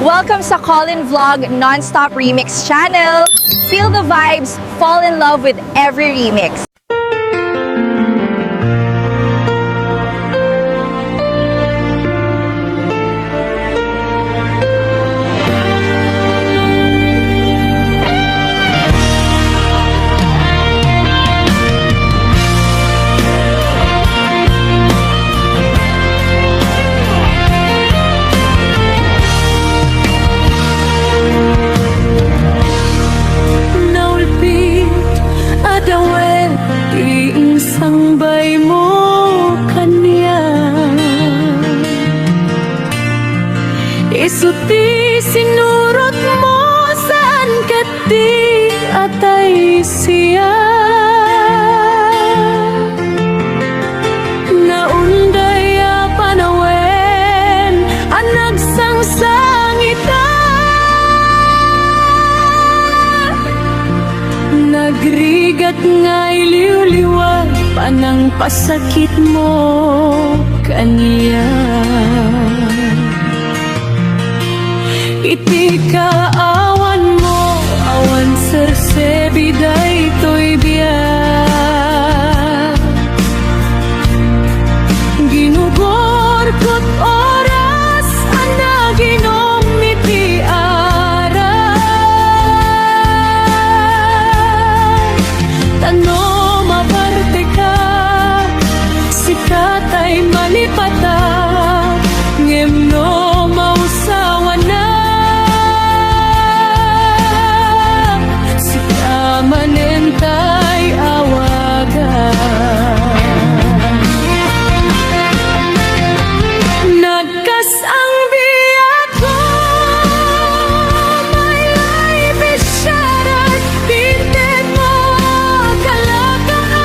Welcome sa Colin Vlog Non-Stop Remix channel. Feel the vibes, fall in love with every remix. Sangbay mo kanya isuti sinurot mo saan kati atay siya naunday panawen ang nagsangsangita nagrigat nga'y liw-liwat panang pasakit mo kaniya iti kaawan mo awan sersebi daytoy biyak ginugorkot oras ana ginom iti aray tano katay malipata ngem no mausawa na si kamanentay awaga nagkas ang biyak ko may life is shattered pinted mo kalakaan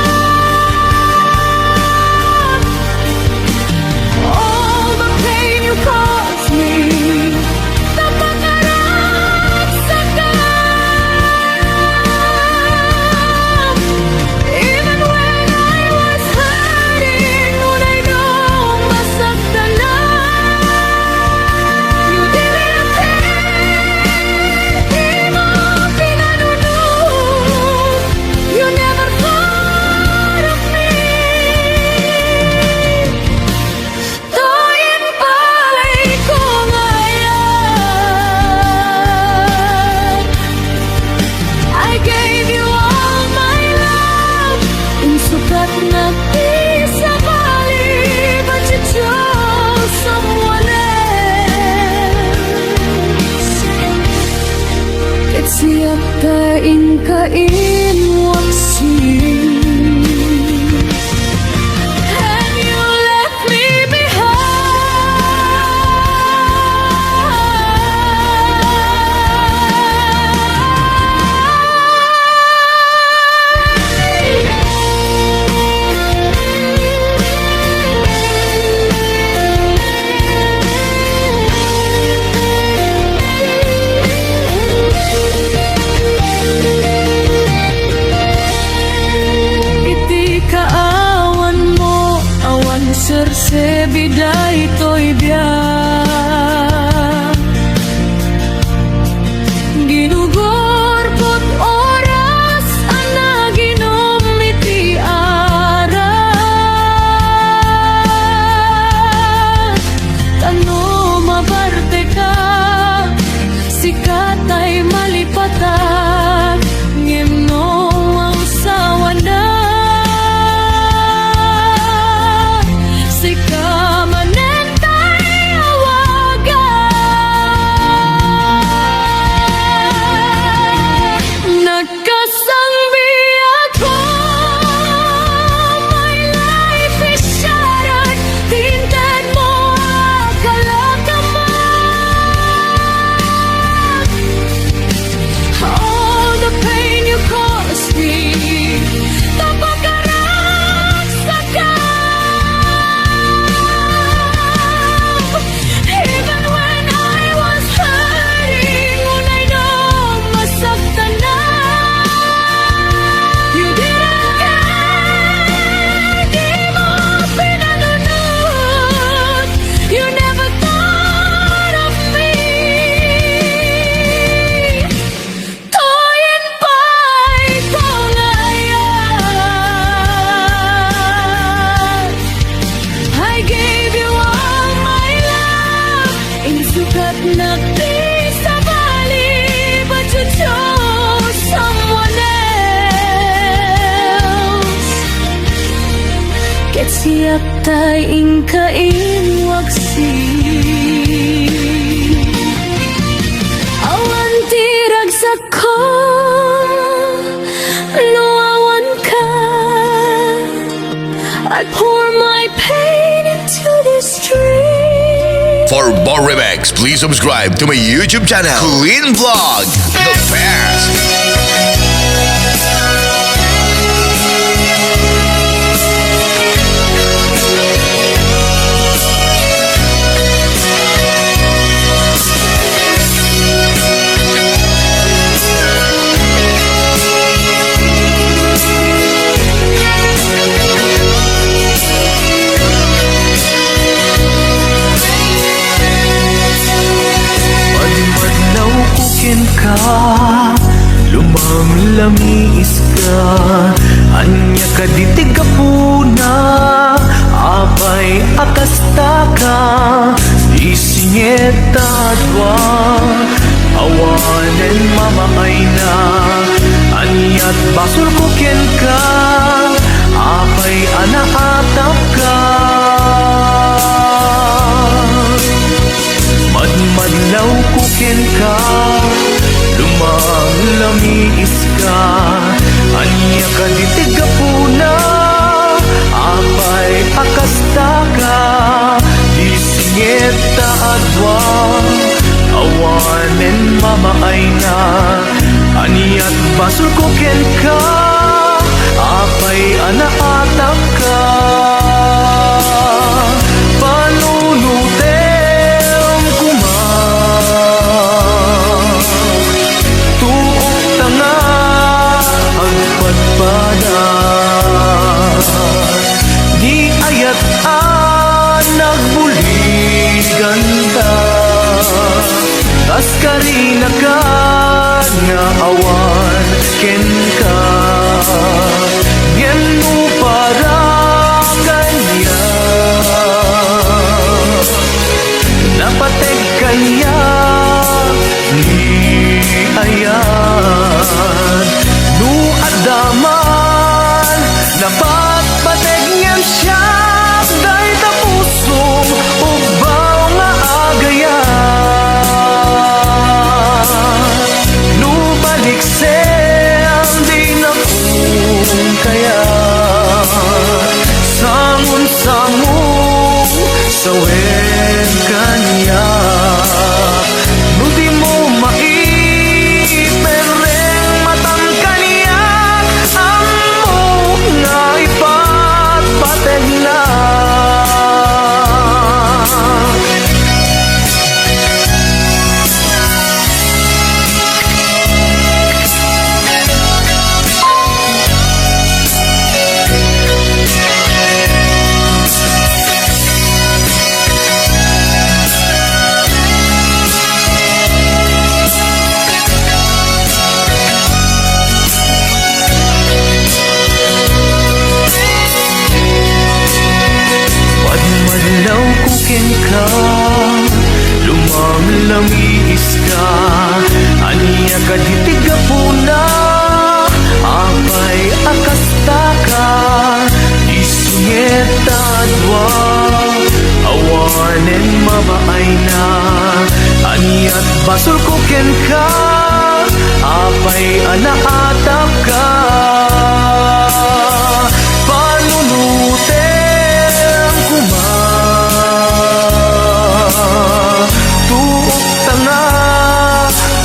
siap kain waksi and you left me behind sukat na di sa bali, but you chose someone else. Ket siyak tay ingkain waksi, awan tiragsak ko, luawan ka. I pour my pain into this dream. For more remix, please subscribe to my YouTube channel, Clean Vlog, the best. Madmadlaw kukin ka, lumamlamiis ka, anya ka ditig ka puna, abay akasta ka, isingeta adwa, awanen mamaay na, anyat basol kukin ka, abay anaatap ka. Madmadlaw kukin ka, lumamlamiis ka, anya ka ditig ka puna, apay akasta ka, isingeta adwa, awanen mamaay na, anyat basol kukin ka, apay anaatap ka. Panunutem kuma, tuok tanga agpadpada, di ayat nagbuligan ka, tas karina ka nga awan ken ka, ngem mo para kanya, napateg kanya ni ayan, nu adaman napatpateg ngem siya, day tapusong ubaw nga agayan, nu balik sem di na kung kaya, sangun-sangun sawen kanya, nu di mo maipereng matang kanya, amo nga ipatpateg na. Madmadlaw kukin ka, lumamlamiis ka, anya ka ditig ka puna, apay akasta ka, isingeta adwa, awanen mabaay na, anyat basol kukin ka, apay anaatap ka. Panunutem kuma, tuok tanga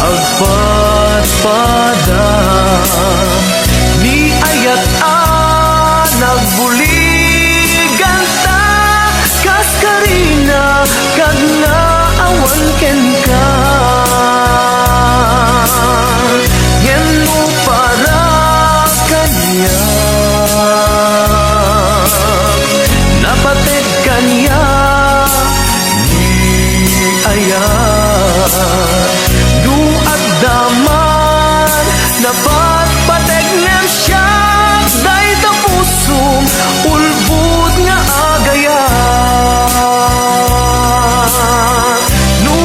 agpadpada, ni ayat nagbuligan ta, kas karina kag nga awan ken ka, ngem mo para kanya, napateg kanya ni ayan, du addaman napatpateg ngem siya, day tapusong ulbud nga agayan, nu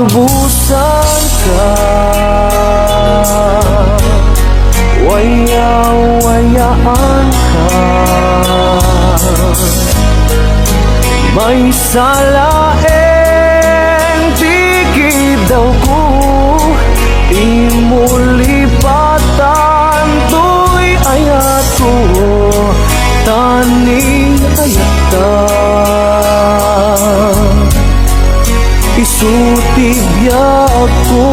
palubusan ka, waya-wayaan ka. May salaeng tigid daw ko, di mo lipatan, to'y ayat ko, taning ayat ka. Isutig ko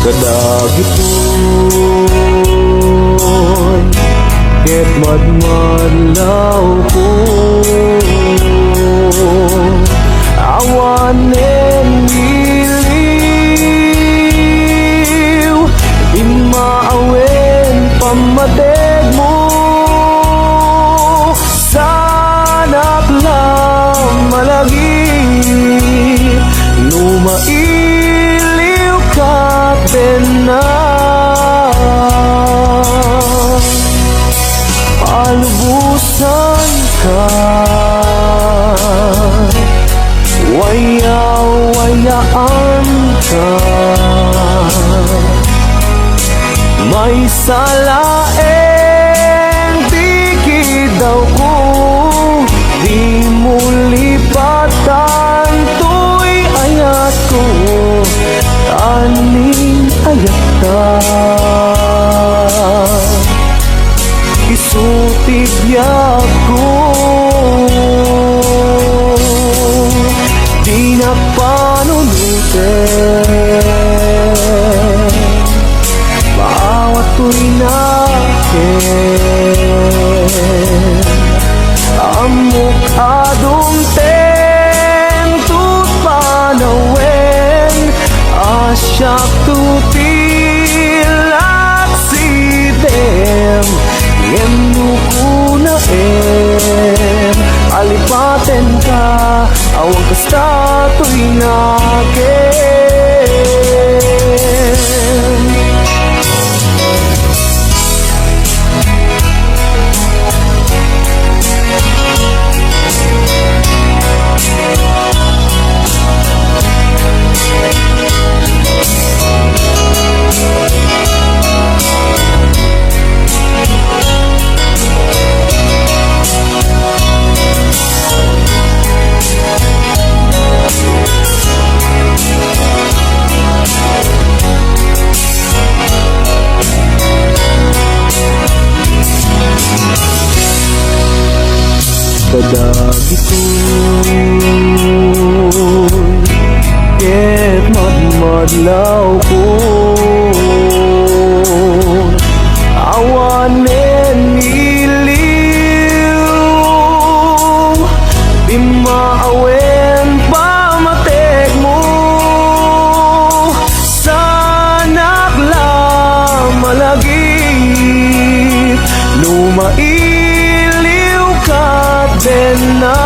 kadagit ko'y ket madmadlaw ko, awanen iliw, di maawen pamadeg mo. Sanak lang malagi, numailiw ka din na. Palubusan ka, waya-wayaan ka. May salaeng tigid daw ko, di mo lipatan, to'y ayat ko, taning ayat ka. Isutig ko, di na panunutin, maawat ko'y nakin. Amok adumten tut panawen, asyak tutilak sidem, na alipaten ka, awang kasta to'y nakin. Kadagit ko'y ket madmadlaw ko, awanen iliw, di maawen pamateg mo. Sanak lang malagi, lumailiw ka din na.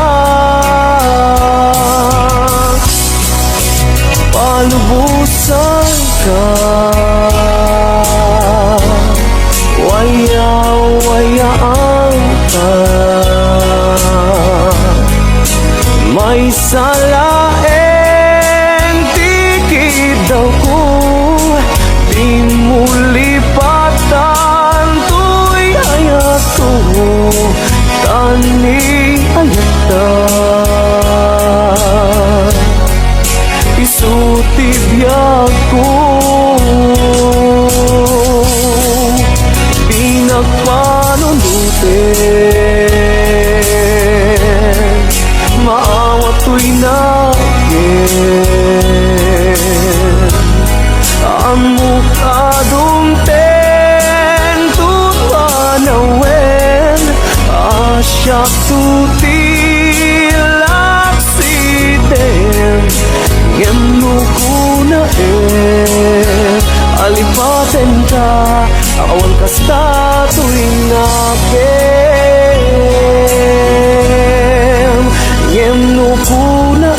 Palubusan ka, waya-wayaan ka. May salaeng tigid daw ko, di mo lipatan, to'y ayat ko, taning ayat ka. Isutig ko, di nagpanunutin, maawat ko'y nakin. Amok adumten tut panawen, asyak tutilak sidem, na alipaten ka, awan kasta to'y nakin. na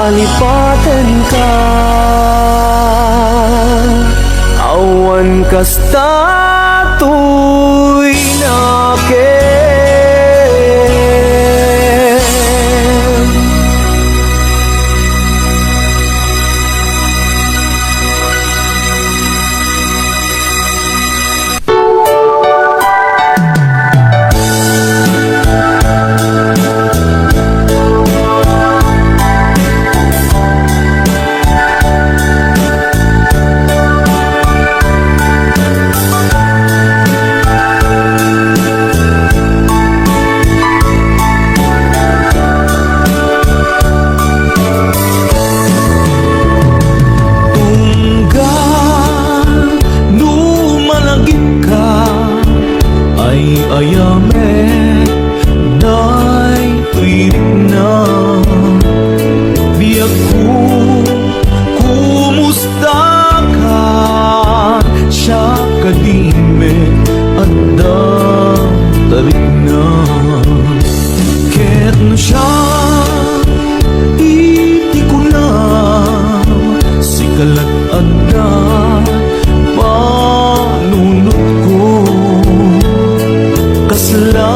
alipaten ka, awan kasta to'y nakin. Day tuirik na biyak ko kumusta ka siya kadime at tarik na ket no siya iti ko na sikalat adda panunot ko kasla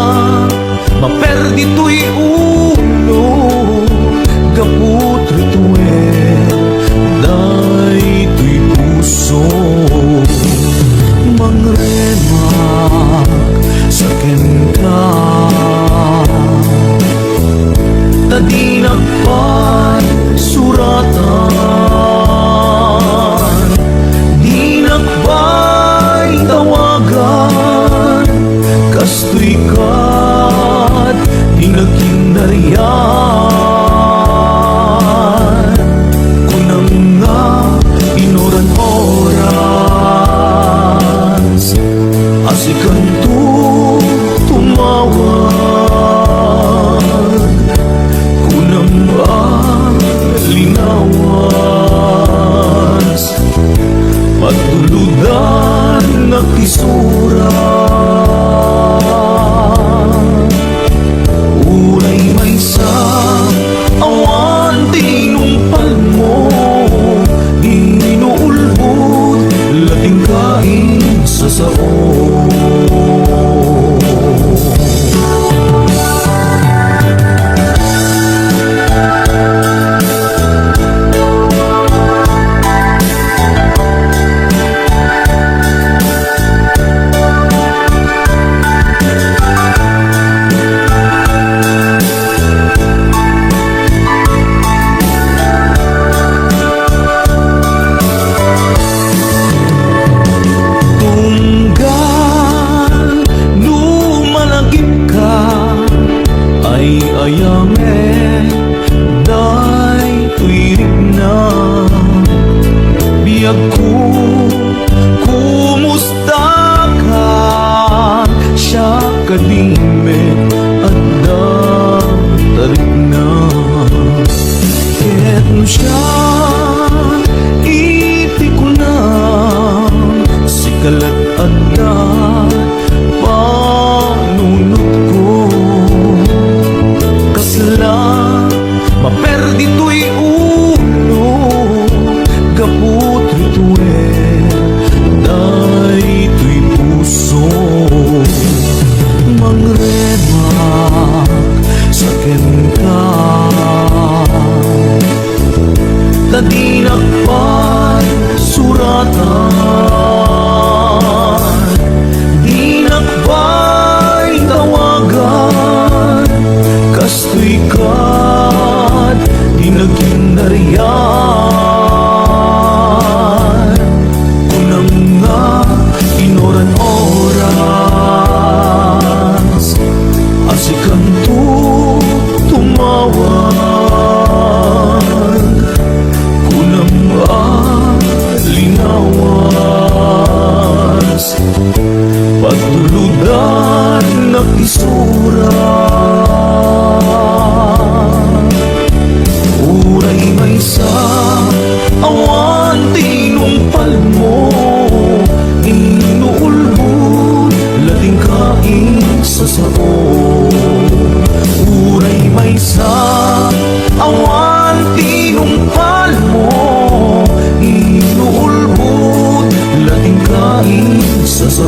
maperdi to'y ulo kaput rituel day to'y puso mangremak sa ka tadi nagpan suratan di nagbay tawagan kastoy kat di nagkindaryan kunang nga inoran oras asikan to tumawag kunang nga linawas pagtuludan na kisura ulay may sa awan tinumpal mo inuulbot lating kain sa sao ko kumusta ka siya kadime at tarik na ket no siya iti ko na sikalat adda panunot ko kasla maperdi to'y ulo kaput rituel day to'y puso mangremak sa ka tadi nakpan suratan di nakbay tawagan kastoy kat di nagkindaryan kunang nga inoran oras asikan to tumawag kunang nga linawas pagtuludan na kisura uray may sa awan tinumpal mo inuulbot lating kain sa sao uray may sa awan tinumpal mo inuulbot lating kain sa sao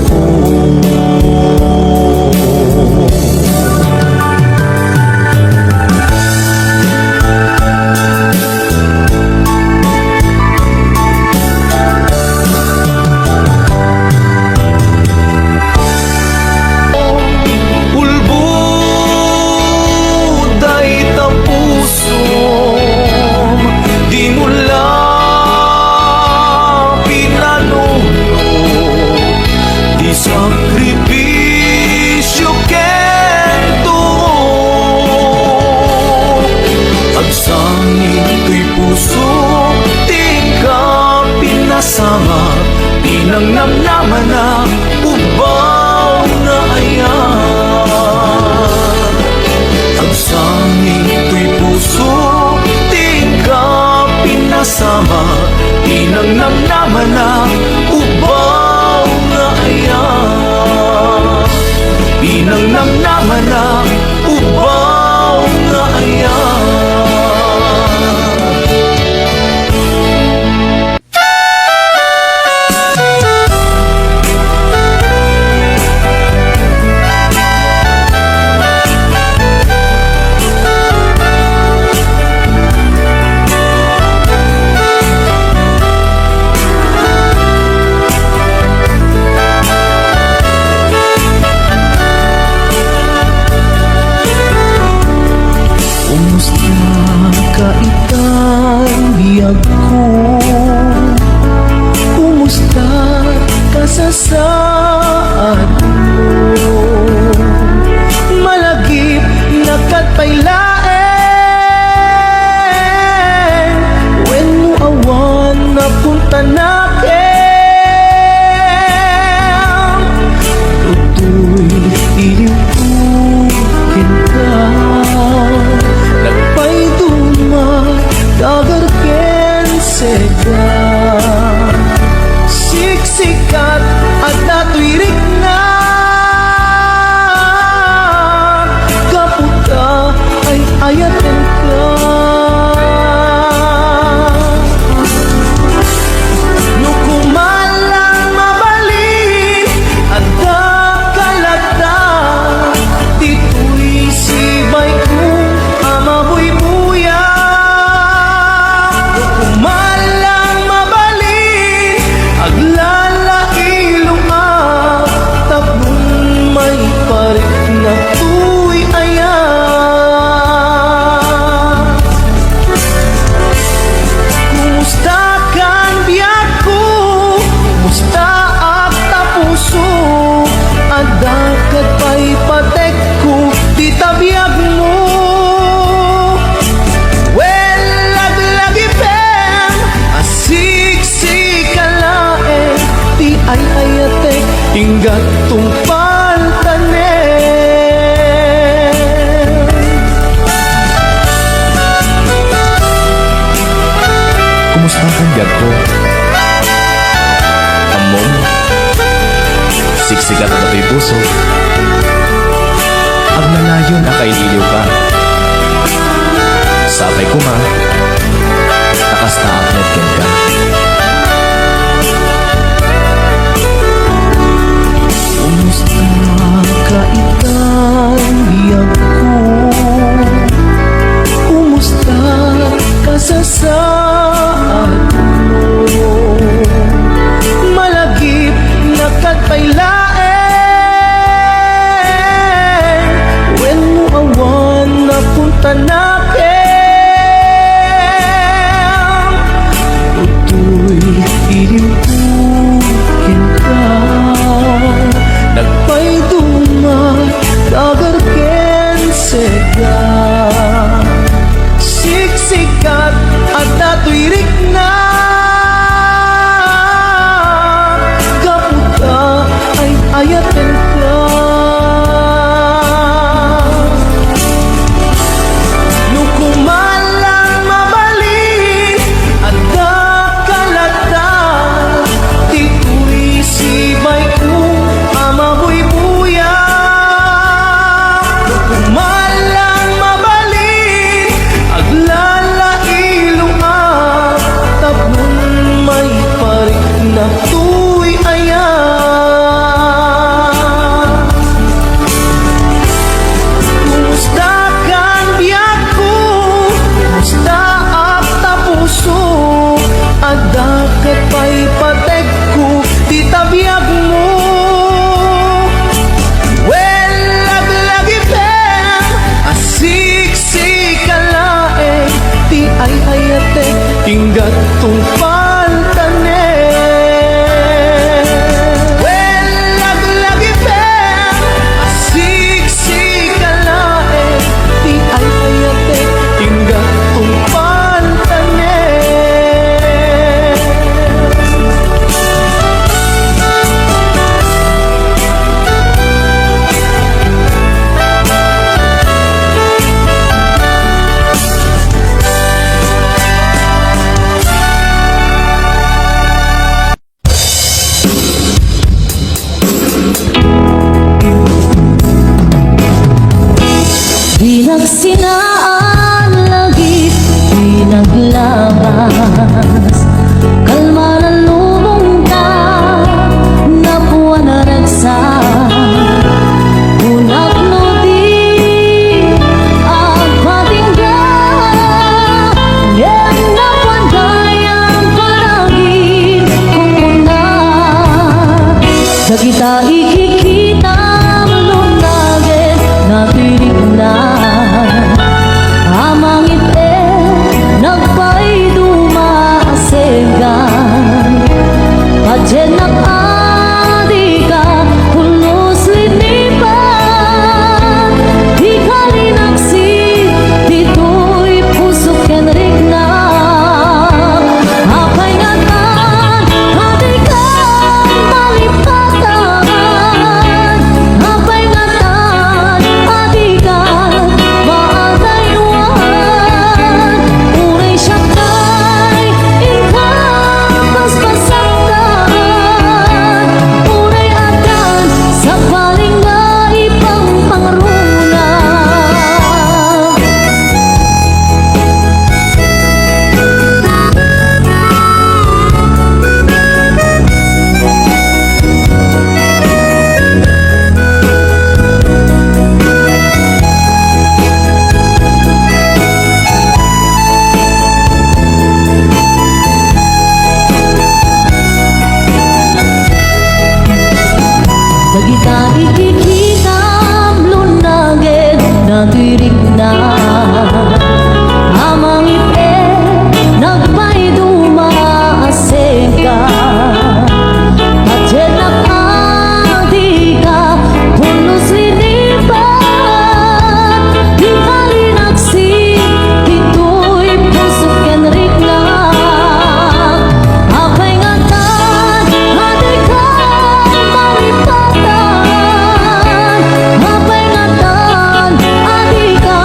biyag ko. Amom, siksikat na to'y puso. Ang nalayon akaililiw ka. Sabay ko nga, takas na ang netken ka. Kumusta ka ikang biyag ko? Kumusta ka sa saan mo? Malagip na katpailaen when mo awan na punta nakin. Uto'y iliwukin ka, nagpayduma dagarken sega. Siksikat at dato'y rikna, kaputa ay ayaten ka. Nukumalang mabalik at dakalata, tito'y sibay ko amahoy buya. Nukumalang mabalik aglalailo ang tabon may parik na tuy ayan. Kumusta kang biyak ko? Kumusta ang tapuso? At dakat pa'y pateg ko di tabiyag mo. Well, laglagi pem asiksik kalae, di ay ayate hinggat tungpal tane. Well, laglagi pem asiksik kalae, di ay ayate hinggat tungpal tane. Di nagsinaan lagi, di naglabas. Kalma na lumong ka, napuan na ragsa. Unak no di, ang patinggan. Yan napuan kayang palagi kung una. Sa kita ikikita, lunagin na tinig na. Amang ite nagpay dumasegan, padyen ng adi ka pulos linipan. Di ka linaksi, dito'y puso kenrik na. Apay nga tan, adi ka malipatan. Apay nga tan, adi ka maadaywan. Uray siya kay inkapas pasaktan. Uray adan sa paling na ipang pangruna. Dagita ikikita lunagin na tirig na. Amang ite nagpay dumaaseka. Padyen ng adi ka pulos linipan. Di ka linaksi, dito'y puso kenrik na. Apay nga tan, adi ka malipatan. Apay nga tan, adi ka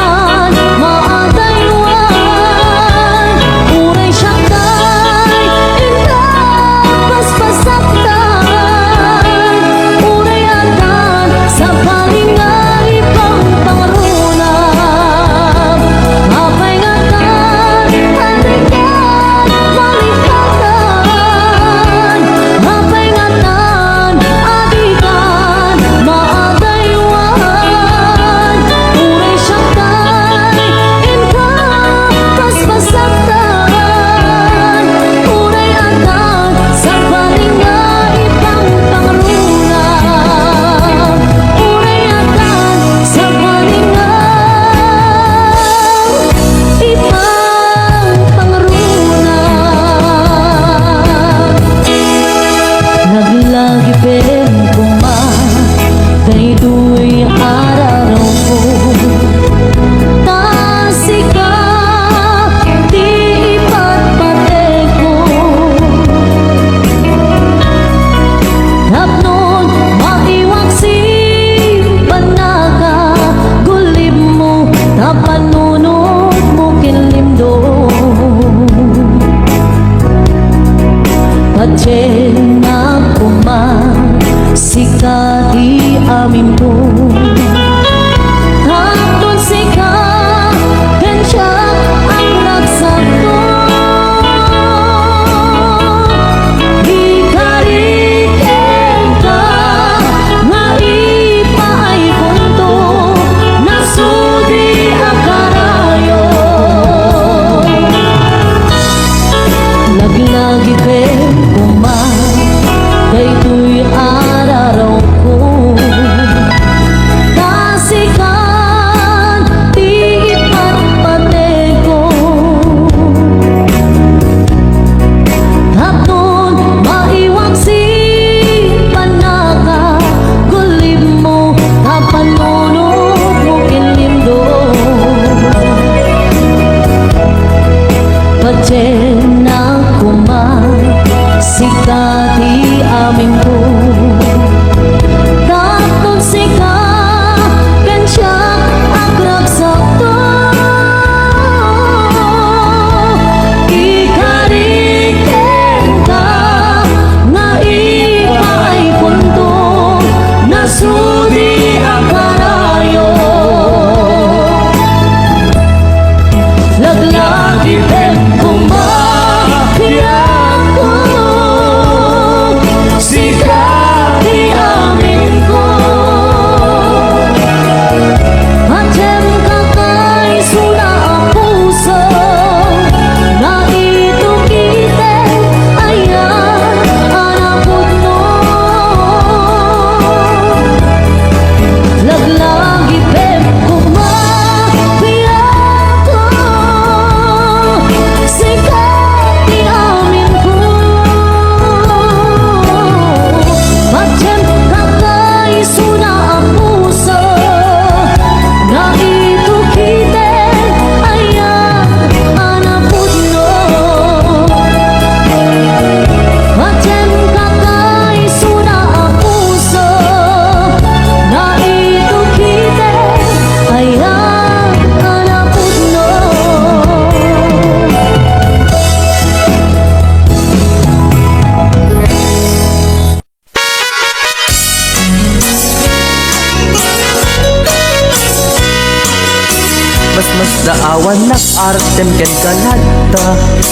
Mas daawan na artem ken kalata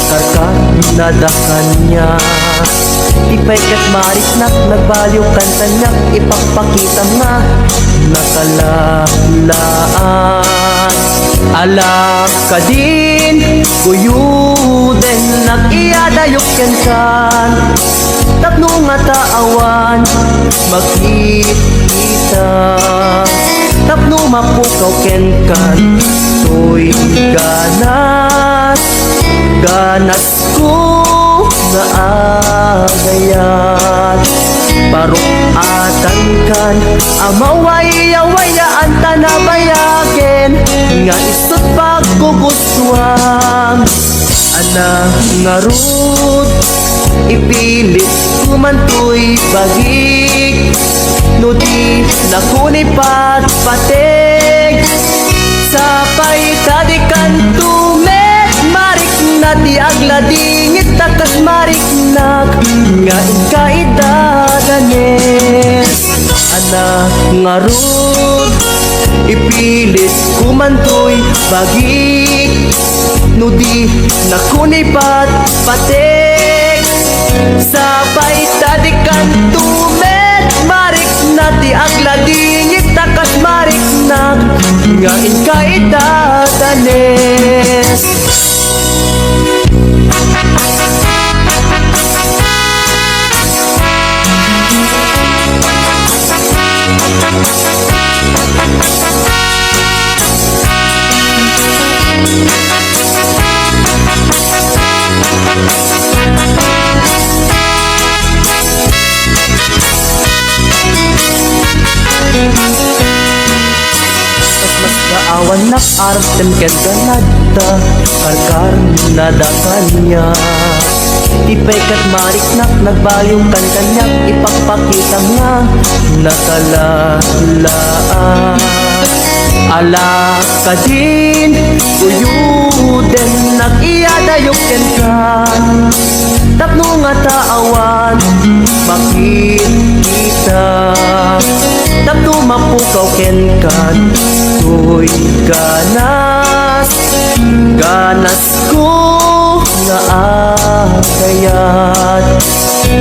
karkar nadakan niya. Ipay kat marik nak nagbaliw kanta niya, ipagpakita nga nakalalaan. Alak ka din kuyuden nag-iadayok yan kan tapno nga taawan makikita tapno mapukaw ken kan to'y ganas ganas ko nga agayat parukatan kan amaway-awayaan tanabayagen nga isot pagkugustuhan ana nga rut ipilit kumantoy bagig no di nakunipat patig sapay tadikan tumet marik na di agladingit takas marik nak nga ikaidadanes ana nga rut ipilit kumantoy bagig no di nakunipat patig sabay tadikan tumet marik na di agladingit takas marik nak nga ikaidadanes. Mas kaawan na artem ken ganada karkar nadakan niya. Ipay kat marik nak nagbaliw kan kanyak ipagpakita nga nakalalaan. Alak ka din kuyuden nag-iadayok ken kan tapno nga taawan makikita tapno mapukaw ken kan to'y ganas ganas ko nga agayat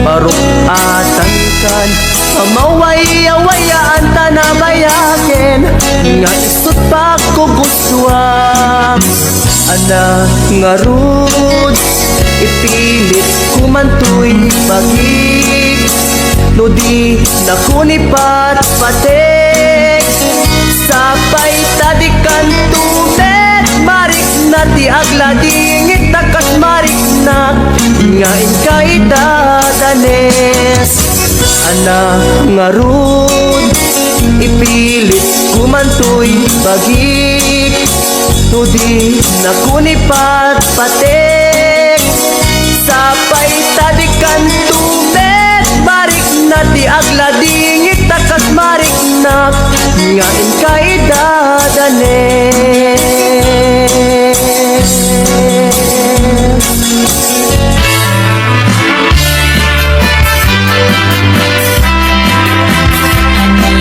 parukatan kan amaway-awayaan tanabayaken nga isot pagkugustuhan ana nga rud ipilit kumantoy bagig no di nakunipat patig sapay tadikan tumet marik na di agladingit takas marik na nga ikaidadanes ana nga rud ipilit kumantoy bagig no di nakunipat patig sapay tadikan tumet marik na di agladingit takas marik na nga ikaidadanes.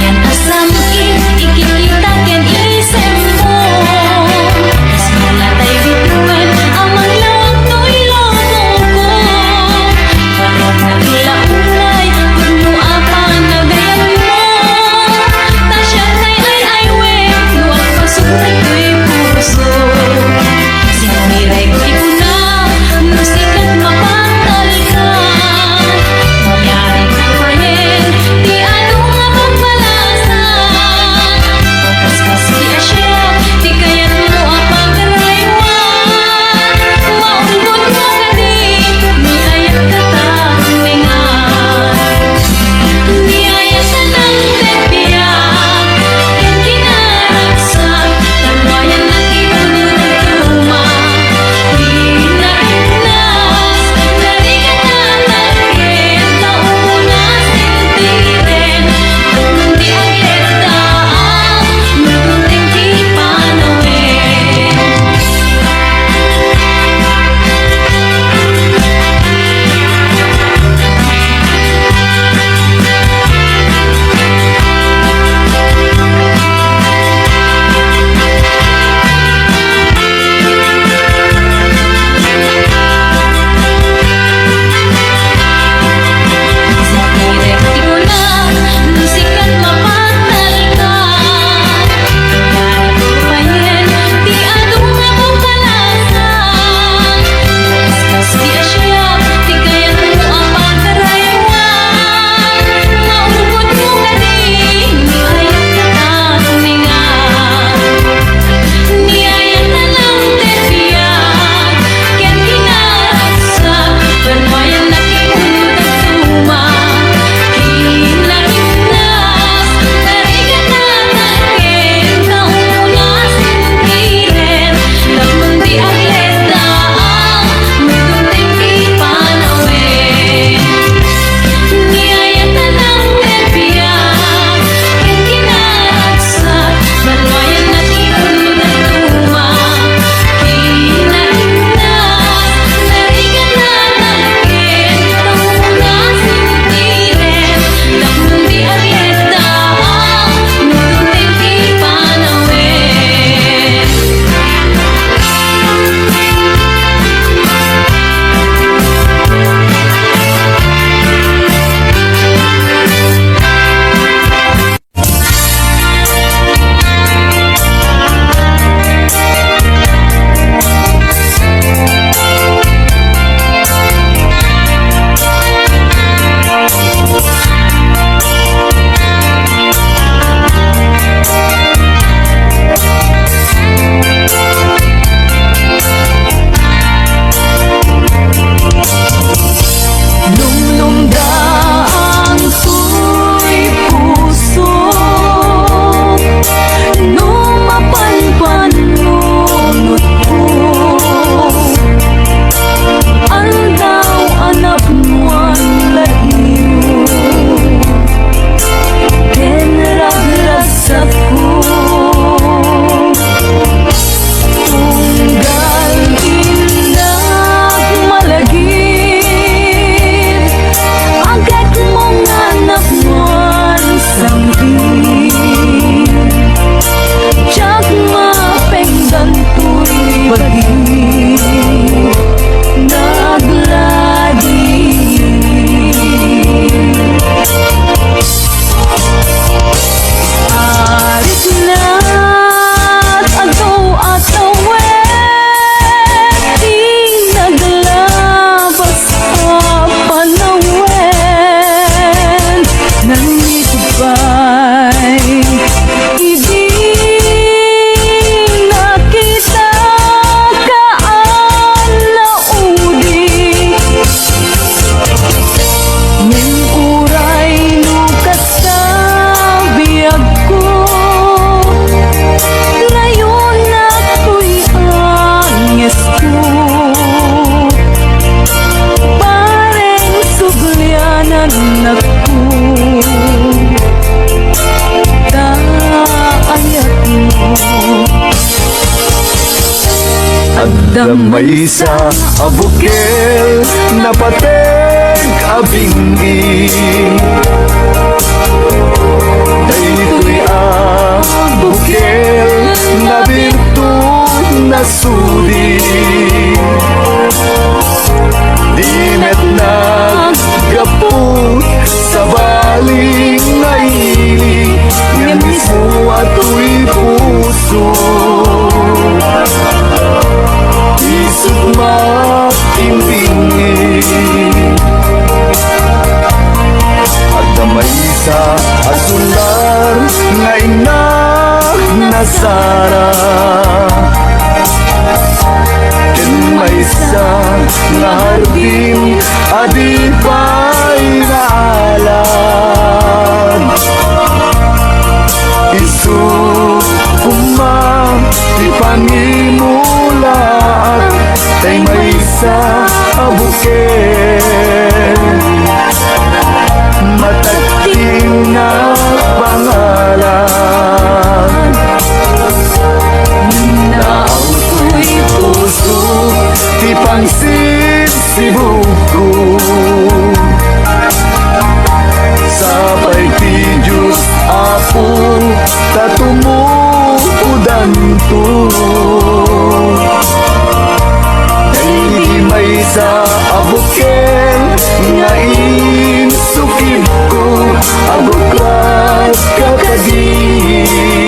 Yan asam ikikita ken isem mo Mula tayo bituan amang laot no'y lobo ko Parang nagilaulay kung mo apang nagayan mo Tasya na'y ay we Luwag Damay sa abukel na pateg abingi Daytoy abukel na birtud na suli Dimet naggapot sa baling na ili Nga mismo ato'y puso Isip makimbingi At damay sa asular nga inak na Sara Ken may sa nga hardin adi pa'y naalan Isu kumang ipangimulaat Tay may sa abuken Matagting na pangalan Nauto'y puso Di pangsisibuko Sabay ti Diyos Apo Tatumukudan to Hindi may sa abuken Nga insukib ko Abuklat kakagin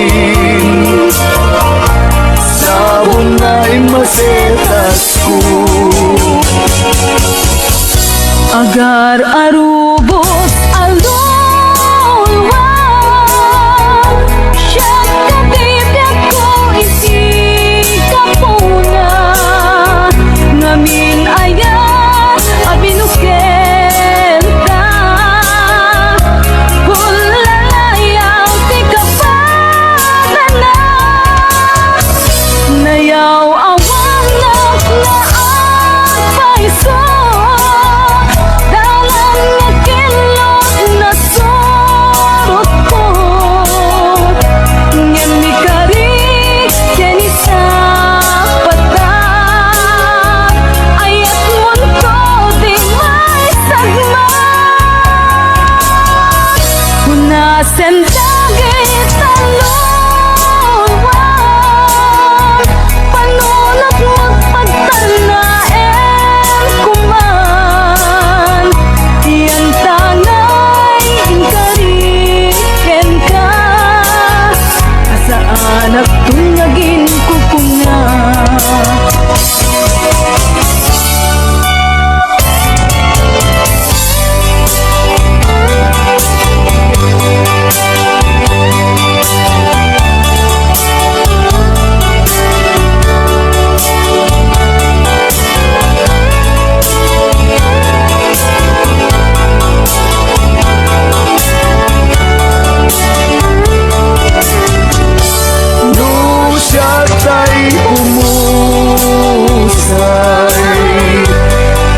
Sabong na imasetas ko Agar arubos alulwag Siya't katibyak ko isikapuna Ngamin ayan abinukenta Hulalayaw ti kapanana Nayaw awang na ang paiso Dalang nga kilot na surot ko Ngem ni kari keni sa patang Ayat mon ko di may sagma Hunasen dagay talunwag Panulak magpagtanaen kuman Yan tangay inkariken ka Asaan at tungagin ko kuna No siya tay umusay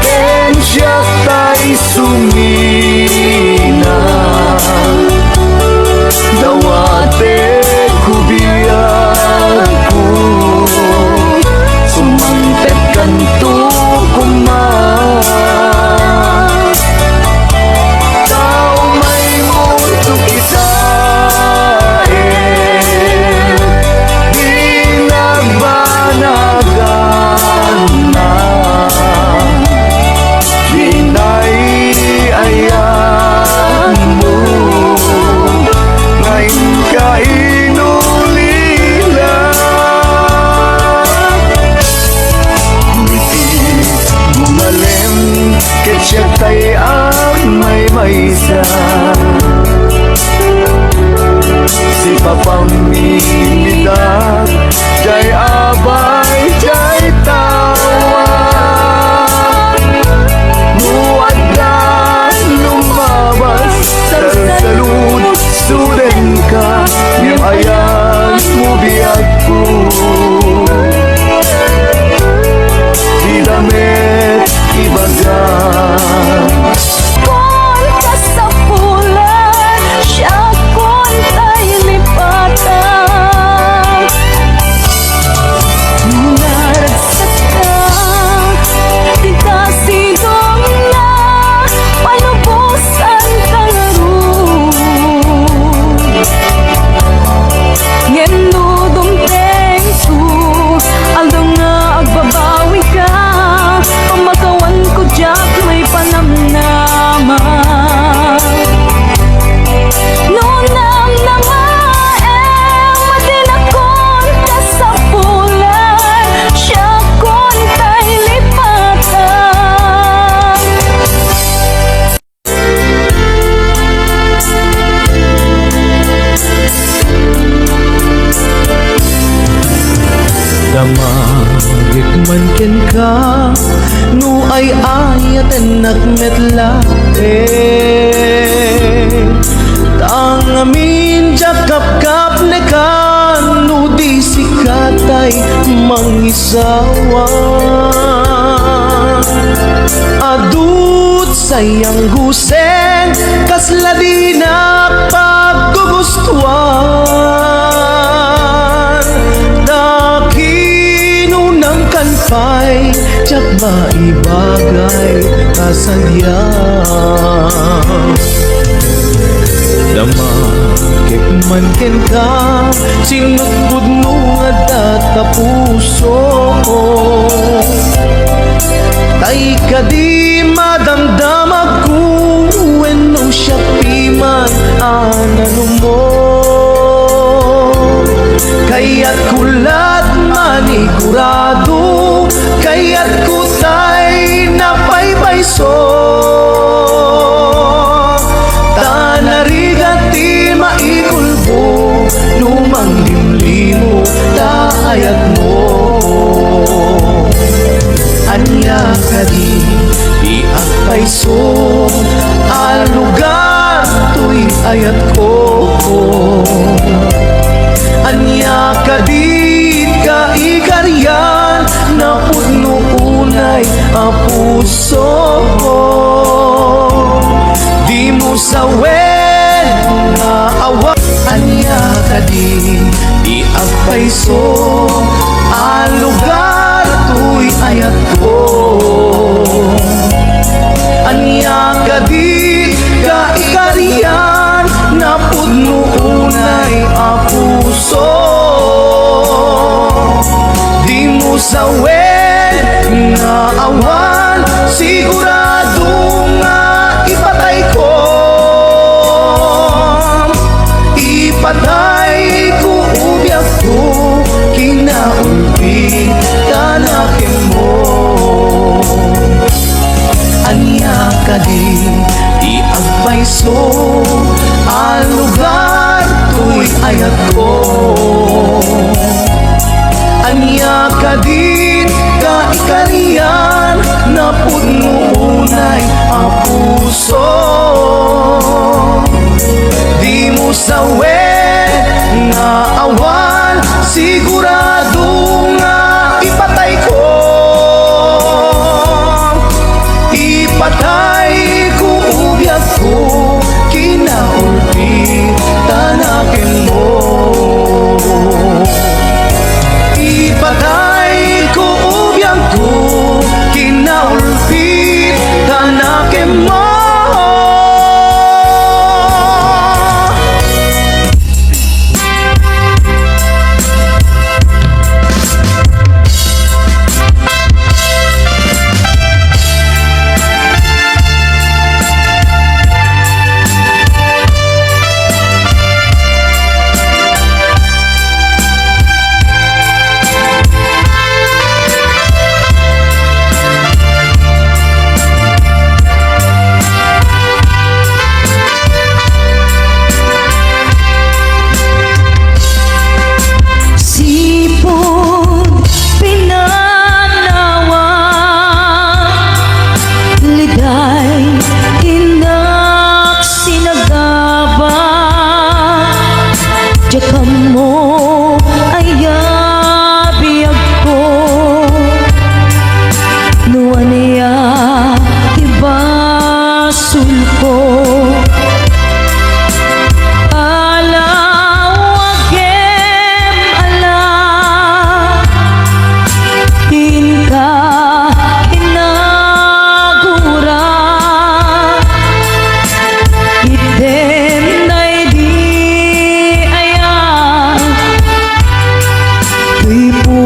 Ken siya tay sumina Dawate kubiyag ko Sumangtet kanto kuman Tao may mundo kisain Di nagbana Damagit man ken ka no ay ayaten nagmetla tang amin jakap kap ne kan no di sikatay mangisawa adut sayang guseng kasla di na paggugustuhan dakinunang kanpay tsak ba ibagay kasadyan damakit man ken ka sinugod mo nga data puso tay ka di madamdamag ko when no siya piman anano mo kaya't kulat manigurado kaya't kutay napaypayso tanarigati maikulbo lumang limlimo taayat mo anya ka di payso al lugar tuy ayat ko anya ka di ka ikaryan na pudno unay a puso di mo sawen nga awa anya ka di payso al lugar tuy ayat ko anya ka di ka ikarian na pudno unay a puso di mo sawen nga awan sigurado nga ipatay ko ubyak ko kinaulpi tanakin mo anya ka di agpayso al lugar tuy ayat ko anya ka di ka ikarian na pudno unay a puso di mo sawen nga awan sigurado nga ipatay ko ubyak ko kinaulpi tanakin mo ipatay ko ubyak ko kinaulpi tanakin mo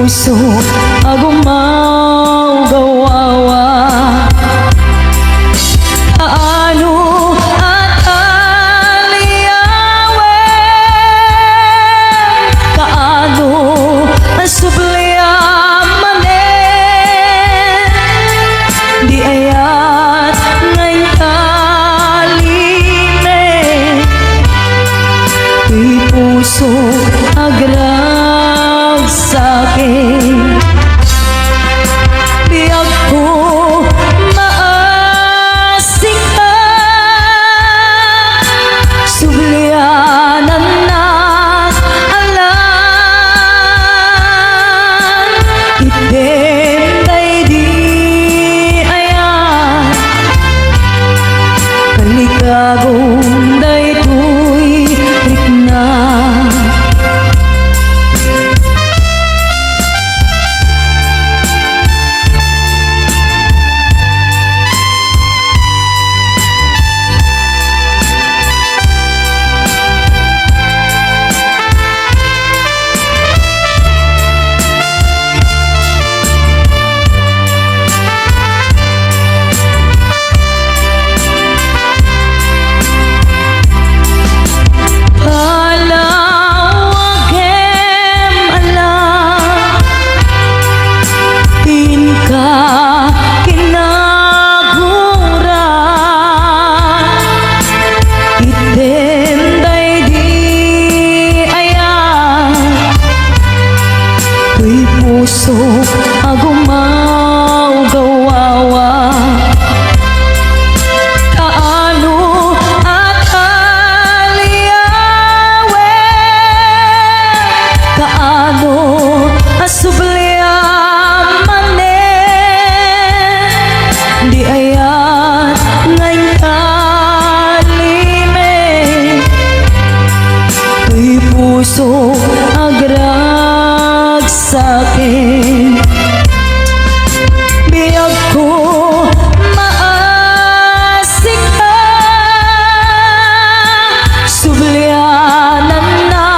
puso agumaw gawawa aano at aliyawen kaano ang subliamanen di ayat ngayon kaline di puso agrag sa'kin puso agumaw gawawa. Kaano at aliyawe, kaano asubli di ayat ngayon kalime, tuy puso agrag sa'kin. Biyag ko maasik ka, sublianan na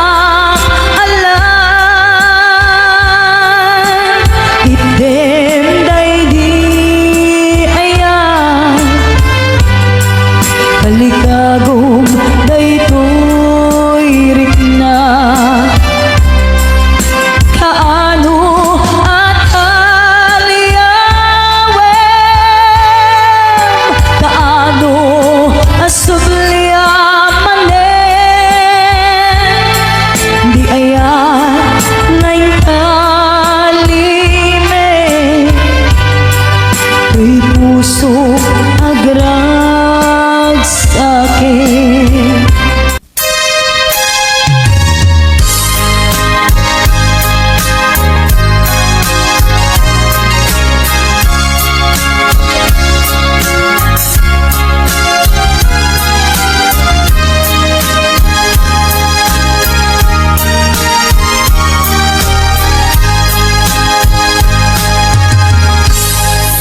alam, item day kaligagong daytoy rikna. Kaano at aliyawem, kaano asublia manen, di ayat ngayon kalime, tuy puso agrag sa'kin.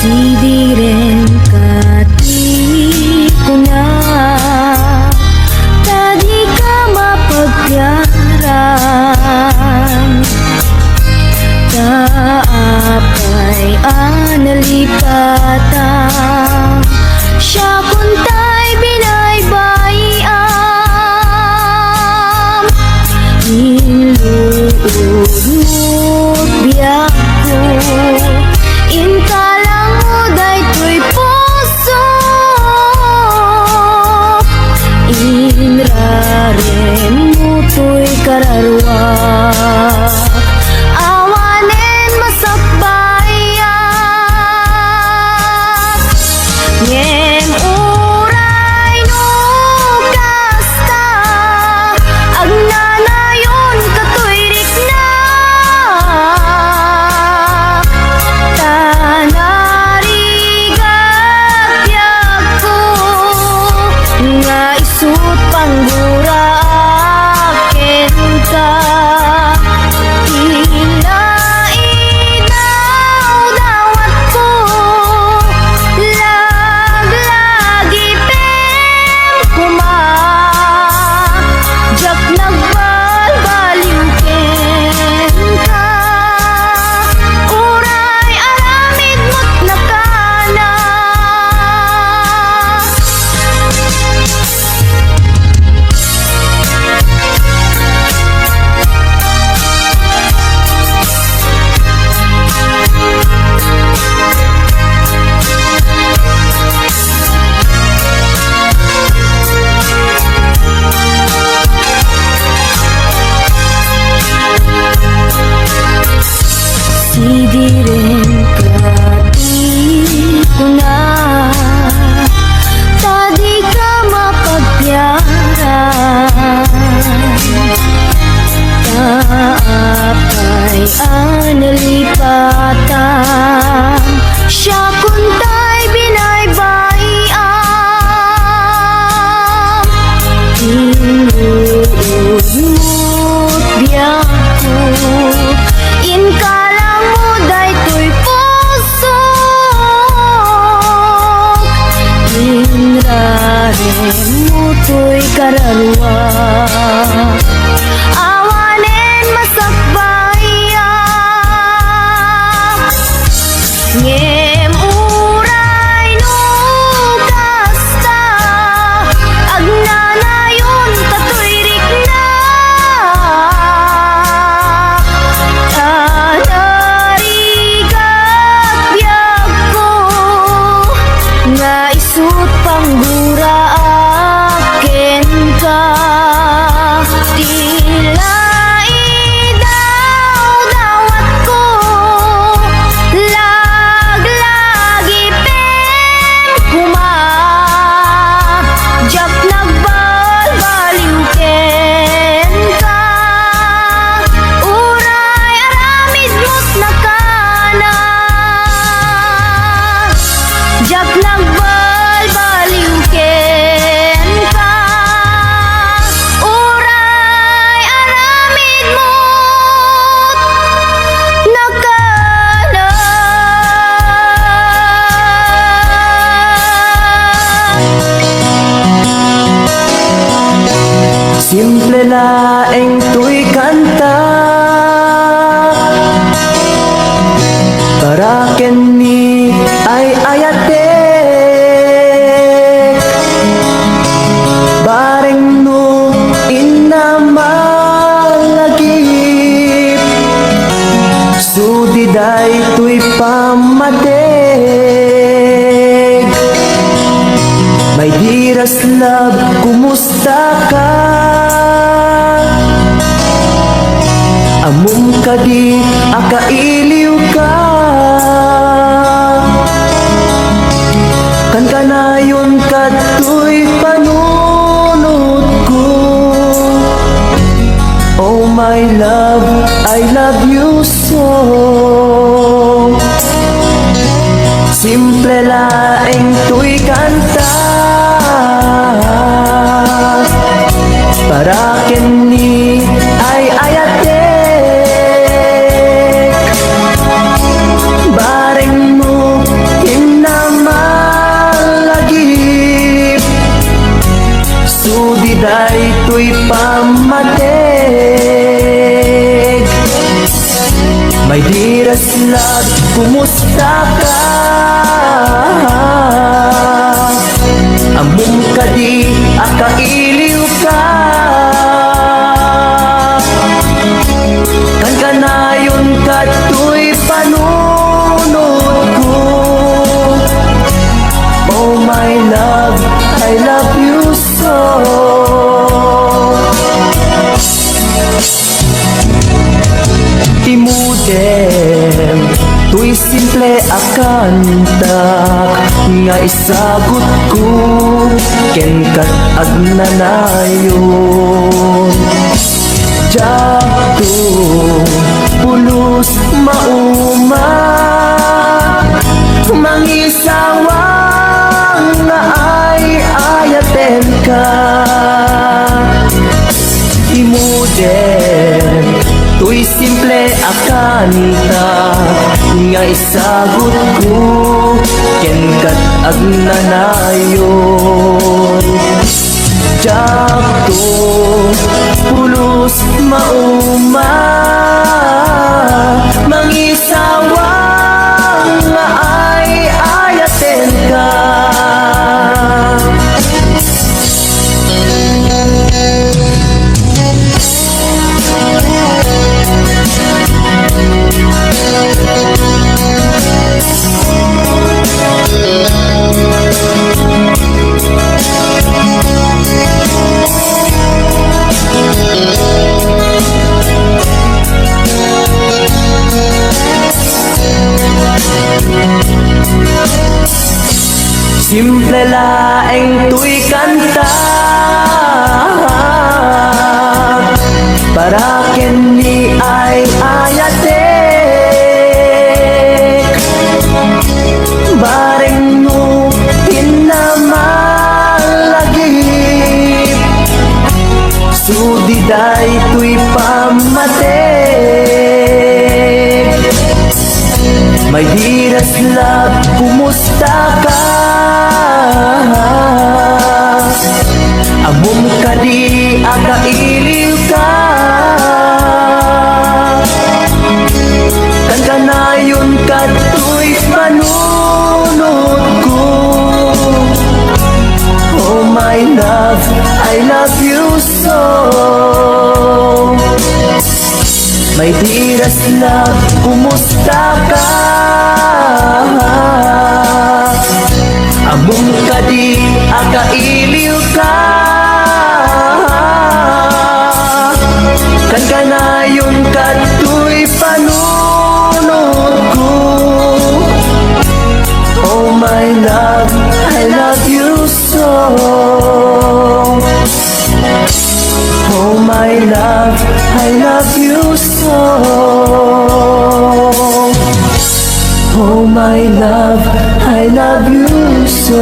Sidiren kati ko na, tadi ka mapagyaran, taapay analipatan, siya kuntay binaybayan, inluud biyak ko, inkalang uday to'y puso, inraren mo to'y kararwa, awanen masakbayan, ngem uray no kasta, agnanayon kato'y rikna, tanarigat yak ko, nga isut panggura akin ka, tila inaw dawat ko, laglagi pem kuma, jak nagbalbaliw ken ka, uray aramid mo't nakana. Sidiren kati ko na, tadi ka mapagyaran, taapay analipatan, siya kuntay binaybayan, inluud mo't biyak ko, inkalang uday to'y puso, inraren mo to'y kararwa, awanen masakbayan, ngem uray no kasta, agnanayon kato'y rikna, tanarigat biyak ko, nga isut panggura akin ka, tila idaw dawat ko, na. Jak nagbalbaliw ken ka, uray aramid mo nakana. Simple laeng tuy kanta para kini ay ayatek bareng no inamalagip sudiday tuy pamatek. My dearest love, kumusta ka? Amum ka di, akailiw ka. Kan kanayon ka to'y panunod ko. Oh my love, I love you so. Simple laeng to'y kanta para kini ay ayatek bareng mo hinamalagip sudiday to'y pamatek. My dearest love, kumusta ka? Amum ka di, akailiw ka. Kan kanayon ka to'y panunod ko. Oh my love, I love you so. Imudem tuy simple akantak nga isagot ko ken kat agnanayon. Jakto pulos mauma mangisawang nga ay ayaten ka. Imudem tuy simple akanta nga isagot ko ken kat agnanayon. Jakto pulos mauma mangisawang nga ay ayaten ka. Simple laeng tuy kanta para kini ay ayatek bareng mo hinamalagip sudiday tuy pamatek. My dearest love, kumusta ka? Amum ka di, akailiw ka. Kan kanayon ka to'y panunod ko. Oh my love, I love you so. My dearest love, kumusta ka? Amum ka di, akailiw ka. Kan kanayon ka to'y panunod ko. Oh my love, I love you so. Oh my love, I love you so. my love, I love you so.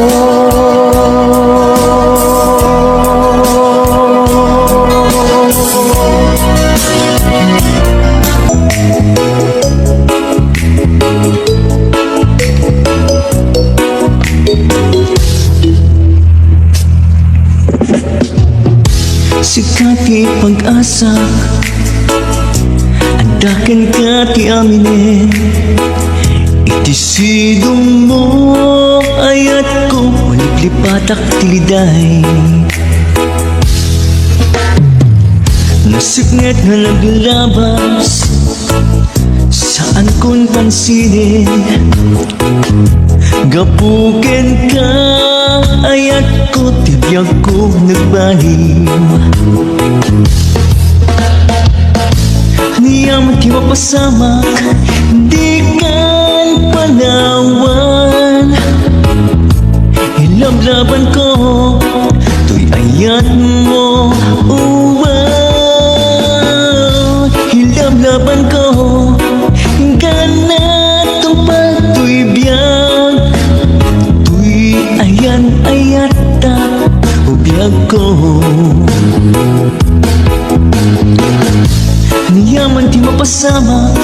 Sikati pag-asa, andakan ka ti amine. Iti sidong mo ayat ko, maliplipatak tiliday. Nasiknget na naglabas, saan kon pansinin. Gapuken ka, ayat ko, tibiyag ko nagbaliw. Niyam di mapasamak, di kan panawan. Ilablaban ko, tuy ayat mo, ilablaban ko, ganat ang pagtuibiyag. Tuy ayan ayat ta, ubiyag ko. Niyaman di mapasamak,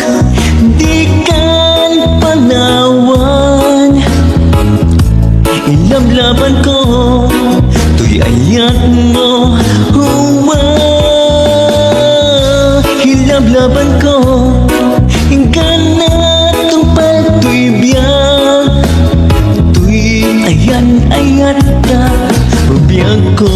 di kan panawan. Ilablaban ko, tuy ayat mo, ilablaban ko, ganat ang pagtuibiyag. Tuy ayan ayat ka, ubiyag ko.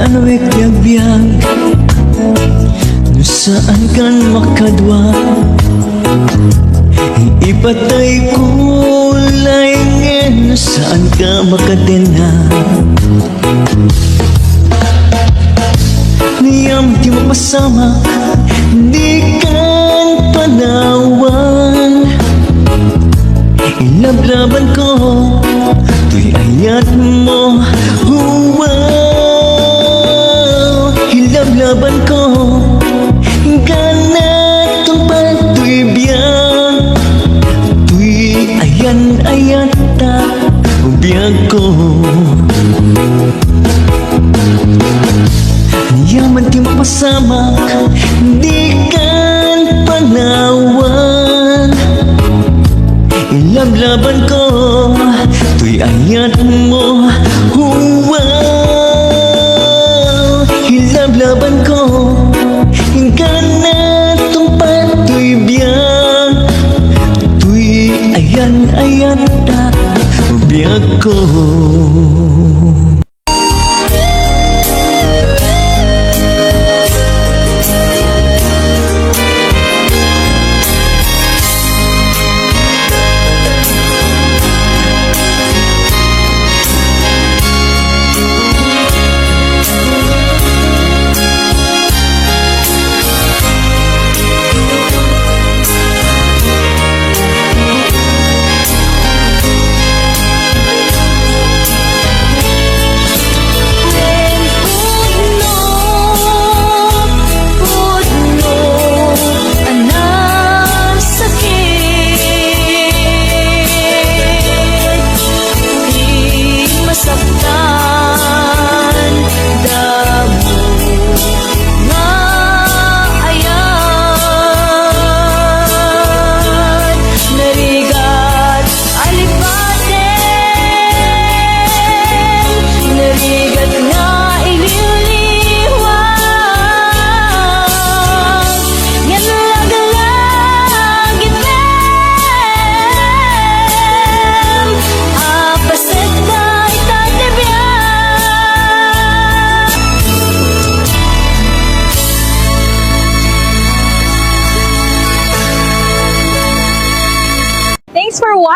Anawik biyag-biyag, no saan kan makadwa. Ipatay ko laingin, no saan ka makatena. Niyam di mapasamak, di kan panawan. Ilablaban ko, tuy ayat mo, ilablaban ko, ganat ang pagtuibiyag. Tuy ayan ayat ta, ubiyag ko. Niyaman di mapasamak, di kan panawan. Ilablaban ko, tuy ayat mo, ilablaban ko, ganat ang pagtuibiyag. Tuy ayan ayat ta, ubiyag ko.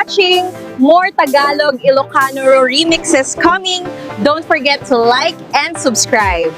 watching. More Tagalog Ilocano remixes coming. Don't forget to like and subscribe.